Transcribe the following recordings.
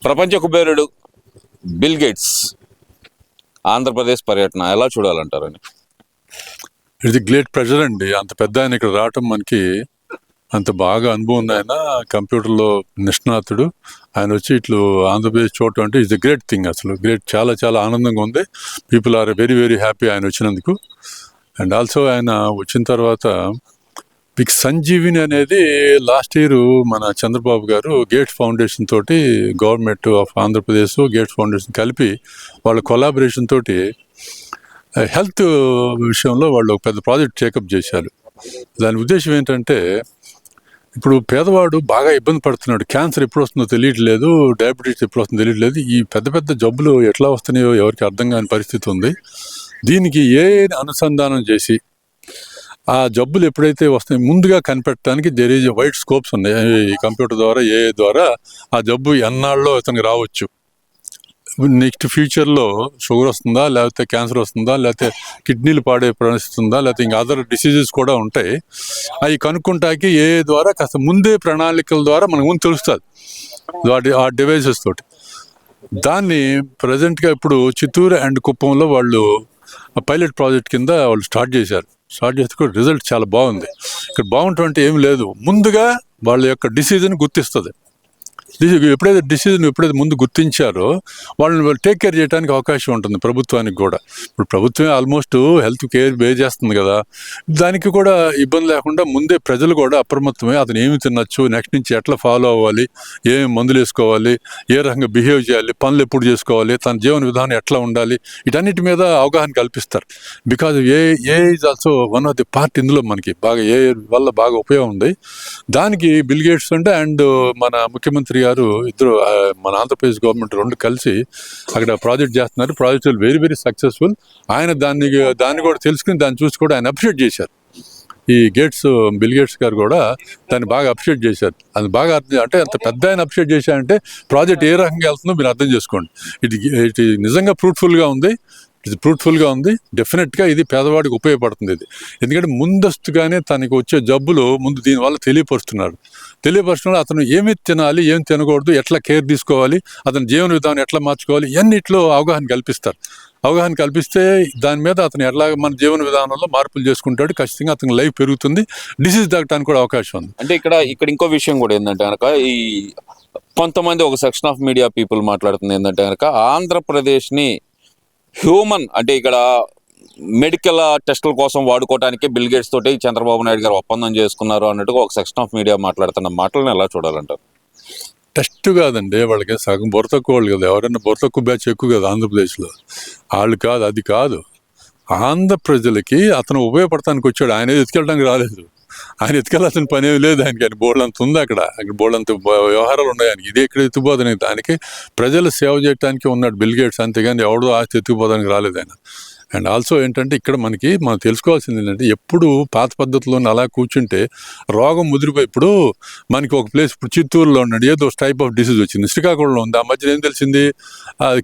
ప్రపంచ కుబేరుడు bill gates Andhra Pradesh పర్యటన ఎలా చూడాలంటారని? ఇది గ్రేట్ ప్రెజర్ అండి. అంత పెద్ద ఆయన ఇక్కడ రావటం మనకి అంత బాగా అనుభవం ఉంది. ఆయన కంప్యూటర్లో నిష్ణాతుడు. ఆయన వచ్చి ఇట్లు ఆంధ్రప్రదేశ్ చూడటం అంటే ఇట్స్ ఎ గ్రేట్ థింగ్. అసలు గ్రేట్, చాలా చాలా ఆనందంగా ఉంది. People are very very happy ఆయన వచ్చినందుకు. అండ్ ఆల్సో ఆయన వచ్చిన తర్వాత మీకు సంజీవిని అనేది లాస్ట్ ఇయర్ మన చంద్రబాబు గారు గేట్స్ ఫౌండేషన్ తోటి, government of Andhra Pradesh gates foundation కలిపి వాళ్ళ కొలాబరేషన్ తోటి హెల్త్ విషయంలో వాళ్ళు ఒక పెద్ద ప్రాజెక్ట్ టేకప్ చేశారు. దాని ఉద్దేశం ఏంటంటే, ఇప్పుడు పేదవాడు బాగా ఇబ్బంది పడుతున్నాడు. క్యాన్సర్ ఎప్పుడు వస్తుందో తెలియట్లేదు, డయాబెటీస్ ఎప్పుడు వస్తుందో తెలియట్లేదు. ఈ పెద్ద పెద్ద జబ్బులు ఎట్లా వస్తున్నాయో ఎవరికి అర్థం కాని పరిస్థితి ఉంది. దీనికి అనుసంధానం చేసి ఆ జబ్బులు ఎప్పుడైతే వస్తాయి ముందుగా కనిపెట్టడానికి దేర్ ఈజ్ వైడ్ స్కోప్స్ ఉన్నాయి. ఈ కంప్యూటర్ ద్వారా, ద్వారా ఆ జబ్బు ఎన్నాళ్ళలో అతనికి రావచ్చు, నెక్స్ట్ ఫ్యూచర్లో షుగర్ వస్తుందా, లేకపోతే క్యాన్సర్ వస్తుందా, లేకపోతే కిడ్నీలు పాడే పరిస్థితి ఉందా, లేకపోతే ఇంకా అదర్ డిసీజెస్ కూడా ఉంటాయి. అవి కనుక్కుంటాకి ద్వారా కాస్త ముందే ప్రణాళికల ద్వారా మనకు ముందు తెలుస్తుంది ఆ డివైసెస్ తోటి. దాన్ని ప్రజెంట్గా ఇప్పుడు చిత్తూరు అండ్ కుప్పంలో వాళ్ళు పైలట్ ప్రాజెక్ట్ కింద వాళ్ళు స్టార్ట్ చేశారు. స్టార్ట్ చేస్తే కూడా రిజల్ట్ చాలా బాగుంది. ఇక్కడ బాగుంటుంది ఏం లేదు, ముందుగా వాళ్ళ యొక్క డిసీజ్ని గుర్తిస్తుంది. ఎప్పుడైతే డిసిజన్ ముందు గుర్తించారో వాళ్ళని టేక్ కేర్ చేయడానికి అవకాశం ఉంటుంది ప్రభుత్వానికి కూడా. ఇప్పుడు ప్రభుత్వమే ఆల్మోస్ట్ హెల్త్ కేర్ బే చేస్తుంది కదా, దానికి కూడా ఇబ్బంది లేకుండా ముందే ప్రజలు కూడా అప్రమత్తమై అతను ఏమి తినచ్చు, నెక్స్ట్ నుంచి ఎట్లా ఫాలో అవ్వాలి, ఏమి మందులు వేసుకోవాలి, ఏ రకంగా బిహేవ్ చేయాలి, పనులు ఎప్పుడు చేసుకోవాలి, తన జీవన విధానం ఎట్లా ఉండాలి, వీటన్నిటి మీద అవగాహన కల్పిస్తారు. Because A is also one of the part. ఇందులో మనకి బాగా వల్ల బాగా ఉపయోగం ఉంది. దానికి బిల్ గేట్స్ అండ్ మన ముఖ్యమంత్రి గారు ఇద్దరు, మన ఆంధ్రప్రదేశ్ గవర్నమెంట్ రెండు కలిసి అక్కడ ప్రాజెక్ట్ చేస్తున్నారు. Project very very successful. ఆయన దాన్ని కూడా తెలుసుకుని దాన్ని చూసి కూడా ఆయన అప్రిషియేట్ చేశారు. ఈ బిల్ గేట్స్ గారు కూడా దాన్ని బాగా అప్రిషియేట్ చేశారు. అది బాగా అంటే అంత పెద్ద ఆయన అప్రిషియేట్ చేశారంటే ప్రాజెక్ట్ ఏ రకంగా వెళ్తుందో మీరు అర్థం చేసుకోండి. ఇది నిజంగా ఫ్రూట్ఫుల్గా ఉంది. డెఫినెట్గా ఇది పేదవాడికి ఉపయోగపడుతుంది. ఇది ఎందుకంటే ముందస్తుగానే తనకి వచ్చే జబ్బులు ముందు దీనివల్ల తెలియపరుస్తున్నారు. అతను ఏమి తినాలి, ఏం తినకూడదు, ఎట్లా కేర్ తీసుకోవాలి, అతని జీవన విధానం ఎట్లా మార్చుకోవాలి, ఇవన్నిట్లో అవగాహన కల్పిస్తారు. అవగాహన కల్పిస్తే దాని మీద అతను ఎట్లా మన జీవన విధానంలో మార్పులు చేసుకుంటాడు. ఖచ్చితంగా అతని లైఫ్ పెరుగుతుంది, డిసీజ్ తగ్గడానికి కూడా అవకాశం ఉంది. అంటే ఇక్కడ ఇంకో విషయం కూడా ఏంటంటే కనుక, ఈ కొంతమంది ఒక సెక్షన్ ఆఫ్ మీడియా పీపుల్ మాట్లాడుతుంది ఏంటంటే కనుక, ఆంధ్రప్రదేశ్ని హ్యూమన్ అంటే ఇక్కడ మెడికల్ టెస్టుల కోసం వాడుకోవడానికి బిల్ గేట్స్ తోటి చంద్రబాబు నాయుడు గారు ఒప్పందం చేసుకున్నారు అన్నట్టుగా ఒక సెక్షన్ ఆఫ్ మీడియా మాట్లాడుతున్న మాటలను ఎలా చూడాలంటారు? టెస్ట్ కాదండి, వాళ్ళకి సగం బుర్ర తక్కువ వాళ్ళు కదా. ఎవరైనా బుర్ర తక్కువ బ్యాచ్ ఎక్కువ కదా ఆంధ్రప్రదేశ్లో. వాళ్ళు కాదు, అది కాదు. ఆంధ్ర ప్రజలకి అతను ఉపయోగపడటానికి వచ్చాడు. ఆయన ఎత్తుకెళ్ళడానికి రాలేదు. ఆయన ఎత్తుకెళ్ళాల్సిన పని ఏమి లేదు ఆయనకి. ఆయన బోర్డంత ఉంది అక్కడ బోర్డంత వ్యవహారాలు ఉన్నాయి ఆయనకి. ఇది ఎక్కడ ఎత్తుకుపోదానికి, దానికి ప్రజల సేవ చేయడానికి ఉన్నాడు బిల్ గేట్స్, అంతేగాని ఎవడో ఆస్తి ఎత్తుకుపోదానికి రాలేదు ఆయన. అండ్ ఆల్సో ఏంటంటే ఇక్కడ మనం తెలుసుకోవాల్సింది ఏంటంటే, ఎప్పుడు పాత పద్ధతిలో అలా కూర్చుంటే రోగం ముదిరిపోయి, ఇప్పుడు మనకి ఒక ప్లేస్, ఇప్పుడు చిత్తూరులో ఉన్నాడు, ఏదో టైప్ ఆఫ్ డిసీజ్ వచ్చింది. శ్రీకాకుళంలో ఉంది, ఆ మధ్యన ఏం తెలిసింది,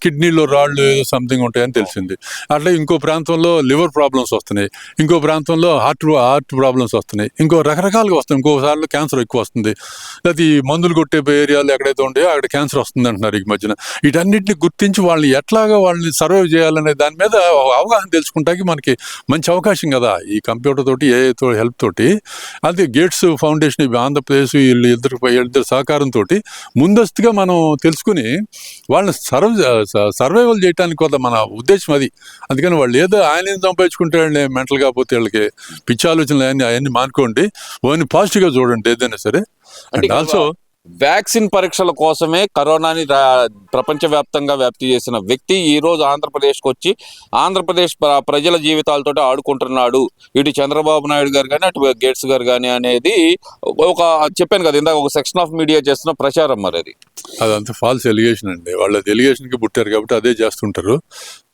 కిడ్నీలో రాళ్ళు ఏదో సంథింగ్ ఉంటాయని తెలిసింది. అట్లా ఇంకో ప్రాంతంలో లివర్ ప్రాబ్లమ్స్ వస్తున్నాయి, ఇంకో ప్రాంతంలో హార్ట్ ప్రాబ్లమ్స్ వస్తున్నాయి, ఇంకో రకరకాలుగా వస్తున్నాయి. ఇంకోసార్లు క్యాన్సర్ ఎక్కువ వస్తుంది, లేకపోతే ఈ మందులు కొట్టే ఏరియాలు ఎక్కడైతే ఉంటాయో అక్కడ క్యాన్సర్ వస్తుంది అంటున్నారు ఈ మధ్యన. వీటన్నిటిని గుర్తించి వాళ్ళని సర్వైవ్ చేయాలనే దాని మీద అవగాహన తెలుసుకుంటానికి మనకి మంచి అవకాశం కదా ఈ కంప్యూటర్ తోటి, ఏఐతో హెల్ప్ తోటి. అది గేట్స్ ఫౌండేషన్, ఆంధ్రప్రదేశ్ ఇద్దరు సహకారంతో ముందస్తుగా మనం తెలుసుకుని వాళ్ళని సర్వైవల్ చేయడానికి కూడా మన ఉద్దేశం అది. అందుకని వాళ్ళు ఏదో ఆయన సంపాదించుకుంటాడు మెంటల్ కాకపోతే వీళ్ళకి పిచ్చి ఆలోచనలు అవన్నీ మానుకోండి, ఓన్లీ పాజిటివ్గా చూడండి ఏదైనా సరే. అండ్ ఆల్సో వ్యాక్సిన్ పరీక్షల కోసమే కరోనాని ప్రపంచవ్యాప్తంగా వ్యాప్తి చేసిన వ్యక్తి ఈ రోజు ఆంధ్రప్రదేశ్కి వచ్చి ఆంధ్రప్రదేశ్ ప్రజల జీవితాలతో ఆడుకుంటున్నాడు. ఇటు చంద్రబాబు నాయుడు గారు కానీ అటు గేట్స్ గారు కానీ అనేది ఒక చెప్పాను కదా ఇందాక, ఒక సెక్షన్ ఆఫ్ మీడియా చేస్తున్న ప్రచారం. మరి అదంతా ఫాల్స్ ఎలిగేషన్ అండి. వాళ్ళ ఎలిగేషన్కి పుట్టారు కాబట్టి అదే చేస్తుంటారు.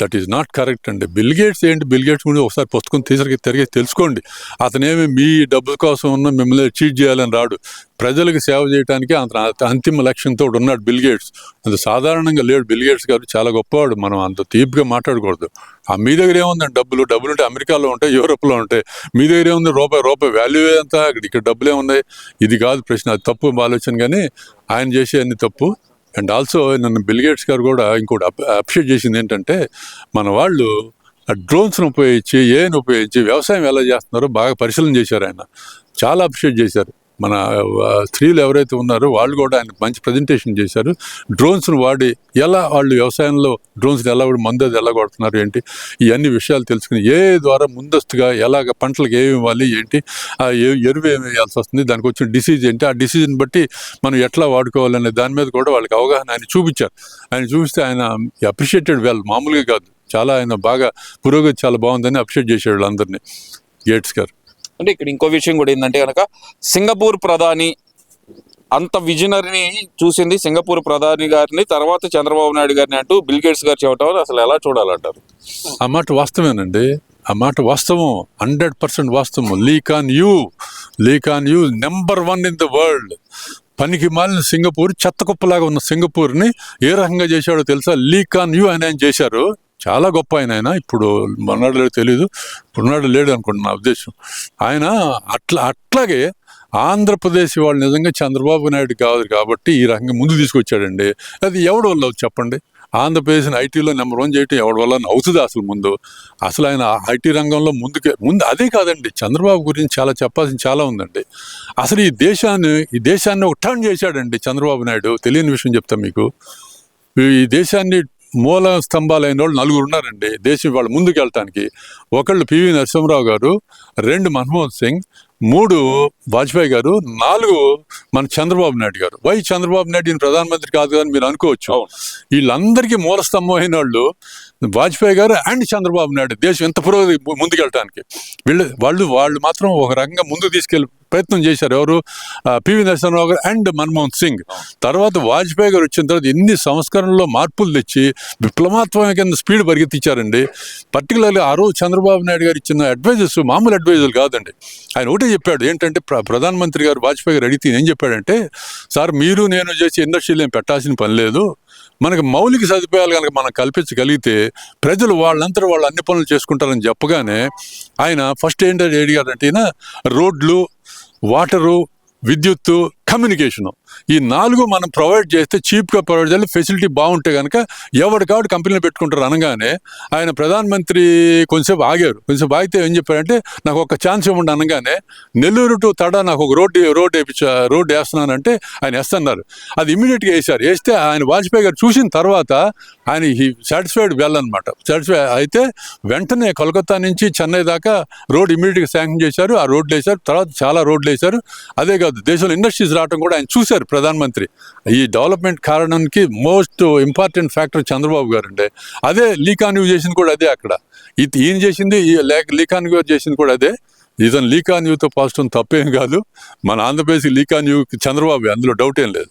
దట్ ఈస్ నాట్ కరెక్ట్ అండి. బిల్ గేట్స్ బిల్ గేట్స్ గురించి ఒకసారి పుస్తకం తిరిగి తెలుసుకోండి. అతనేమి మీ డబ్బుల కోసం ఉన్న మిమ్మల్ని చీట్ చేయాలని రాడు. ప్రజలకు సేవ చేయడానికి అంతిమ లక్ష్యంతో ఉన్నాడు బిల్ గేట్స్. అంత సాధారణంగా లేడు బిల్ గేట్స్ గారు. చాలా గొప్పవాడు. మనం అంత తీపిగా మాట్లాడకూడదు. మీ దగ్గర ఏముందండి డబ్బులు ఉంటే అమెరికాలో ఉంటాయి, యూరోప్లో ఉంటాయి. మీ దగ్గర ఏముంది రూపాయి వాల్యూ అంతా ఇక్కడ డబ్బులే ఉన్నాయి. ఇది కాదు ప్రశ్న, అది తప్పు ఆలోచన. కానీ ఆయన చేసే అన్ని తప్పు. అండ్ ఆల్సో నన్ను బిల్ గేట్స్ గారు కూడా ఇంకోటి అప్రిషియేట్ చేసింది ఏంటంటే, మన వాళ్ళు డ్రోన్స్ను ఉపయోగించి, ఏఐని ఉపయోగించి వ్యవసాయం ఎలా చేస్తున్నారో బాగా పరిశీలన చేశారు ఆయన. చాలా అప్రిషియేట్ చేశారు. మన స్త్రీలు ఎవరైతే ఉన్నారో వాళ్ళు కూడా ఆయన మంచి ప్రజెంటేషన్ చేశారు. డ్రోన్స్ను వాడి ఎలా వాళ్ళు వ్యవసాయంలో డ్రోన్స్ని ఎలా వాడి మందు అది ఎలా కొడుతున్నారు ఏంటి, ఇవన్నీ విషయాలు తెలుసుకుని ఏ ద్వారా ముందస్తుగా ఎలాగ పంటలకు ఏమి ఇవ్వాలి ఏంటి, ఆ ఎరువు ఏమి వేయాల్సి వస్తుంది, దానికి వచ్చిన డిసీజ్ ఏంటి, ఆ డిసీజ్ని బట్టి మనం ఎట్లా వాడుకోవాలనే దాని మీద కూడా వాళ్ళకి అవగాహన ఆయన చూపించారు. ఆయన చూపిస్తే ఆయన అప్రిషియేటెడ్ వెల్, మామూలుగా కాదు, చాలా ఆయన బాగా పురోగతి చాలా బాగుందని అప్రిషియేట్ చేసేవాళ్ళు అందరినీ గేట్స్ గారు. అంటే ఇక్కడ ఇంకో విషయం కూడా ఏంటంటే కనుక సింగపూర్ ప్రధాని అంత విజనరీని చూసింది సింగపూర్ ప్రధాని గారిని, తర్వాత చంద్రబాబు నాయుడు గారిని అంటూ బిల్ గేట్స్ గారు చెప్పడం అసలు ఎలా చూడాలంటారు? ఆ మాట వాస్తవేనండి, ఆ మాట వాస్తవం, 100% వాస్తవం. Leak on you number 1 in the world. పనికి మాలిన సింగపూర్, చెత్త కుప్పలాగా ఉన్న సింగపూర్ని ఏ రకంగా చేశాడో తెలుసా? లీక్ ఆన్ యూ అని ఆయన చేశారు. చాలా గొప్ప ఆయన. ఇప్పుడు మొన్నడు లేడు తెలీదు, ఇప్పుడున్నాడు లేడు అనుకుంటున్నా, నా ఉద్దేశం. ఆయన అట్లాగే ఆంధ్రప్రదేశ్ వాళ్ళు నిజంగా చంద్రబాబు నాయుడు కాదు కాబట్టి ఈ రకంగా ముందు తీసుకొచ్చాడండి. అది ఎవడి వల్ల చెప్పండి? ఆంధ్రప్రదేశ్ని ఐటీలో నెంబర్ 1 చేయటం ఎవడి వల్ల అవుతుంది అసలు? అసలు ఆయన ఐటీ రంగంలో ముందు అదే కాదండి, చంద్రబాబు గురించి చాలా చెప్పాల్సింది చాలా ఉందండి. అసలు ఈ దేశాన్ని ఒక టర్న్ చేశాడండి చంద్రబాబు నాయుడు. తెలియని విషయం చెప్తాను మీకు. ఈ దేశాన్ని మూల స్తంభాలైన వాళ్ళు 4 ఉన్నారండి దేశం వాళ్ళు ముందుకు వెళ్ళటానికి. ఒకళ్ళు పివి నరసింహరావు గారు, 2 మన్మోహన్ సింగ్, 3 వాజ్పేయి గారు, 4 మన చంద్రబాబు నాయుడు గారు. వై చంద్రబాబు నాయుడు ఈయన ప్రధానమంత్రి కాదు అని మీరు అనుకోవచ్చు. వీళ్ళందరికీ మూల స్తంభం అయిన వాళ్ళు వాజ్పేయి గారు అండ్ చంద్రబాబు నాయుడు. దేశం ఎంత పురోగతి ముందుకెళ్ళటానికి వాళ్ళు మాత్రం ఒక రకంగా ముందుకు తీసుకెళ్ళి ప్రయత్నం చేశారు. ఎవరు? పివి నరసింహరావు గారు అండ్ మన్మోహన్ సింగ్. తర్వాత వాజ్పేయి గారు వచ్చిన తర్వాత ఎన్ని సంస్కరణలో మార్పులు తెచ్చి విప్లవాత్మక కింద స్పీడ్ పరిగెత్తించారండి. పర్టికులర్గా ఆ రోజు చంద్రబాబు నాయుడు గారు ఇచ్చిన అడ్వైజర్స్ మామూలు అడ్వైజర్లు కాదండి. ఆయన ఒకటే చెప్పాడు ఏంటంటే, ప్రధానమంత్రి గారు వాజ్పేయి గారు అడిగితే ఏం చెప్పాడంటే, సార్ మీరు నేను చేసి ఇండస్ట్రీలు ఏం పెట్టాల్సిన పని లేదు, మనకు మౌలిక సదుపాయాలు కనుక మనం కల్పించగలిగితే ప్రజలు వాళ్ళంతా వాళ్ళు అన్ని పనులు చేసుకుంటారని చెప్పగానే ఆయన ఫస్ట్ ఏంటంటే అడిగారంటే, రోడ్లు, వాటరు, విద్యుత్తు, కమ్యూనికేషను, ఈ 4 మనం ప్రొవైడ్ చేస్తే, చీప్గా ప్రొవైడ్ చేయాలి, ఫెసిలిటీ బాగుంటే కనుక ఎవరికాడు కంపెనీలు పెట్టుకుంటారు అనగానే ఆయన ప్రధానమంత్రి కొంచెంసేపు ఆగారు. కొంచెంసేపు ఆగితే ఏం చెప్పారంటే, నాకు ఒక ఛాన్స్ ఇవ్వండి అనగానే, నెల్లూరు టు తడ నాకు ఒక రోడ్డు వేస్తున్నానంటే ఆయన వేస్తున్నారు. అది ఇమీడియట్గా వేస్తే ఆయన వాజ్పేయి గారు చూసిన తర్వాత ఆయన సాటిస్ఫైడ్ వెల్ అనమాట. సాటిస్ఫై అయితే వెంటనే కోల్కతా నుంచి చెన్నై దాకా రోడ్ ఇమీడియట్గా శాంక్షన్ చేశారు. ఆ రోడ్లు వేశారు. తర్వాత చాలా రోడ్లు వేశారు. అదే కాదు, దేశంలో ఇండస్ట్రీస్ రావడం కూడా ఆయన చూశారు ప్రధానమంత్రి. ఈ డెవలప్మెంట్ కారణానికి most important factor Chandrababu garu అండి. అదే లీకాన్ యూ చేసింది కూడా అదే. అక్కడ ఈయన చేసింది, లీకాన్ యూ చేసింది కూడా అదే. ఇతను లీకాన్ యూతో పాజిటివ్ తప్పేం కాదు. మన ఆంధ్రప్రదేశ్ లీకాన్ యూ చంద్రబాబు, అందులో డౌట్ ఏం లేదు.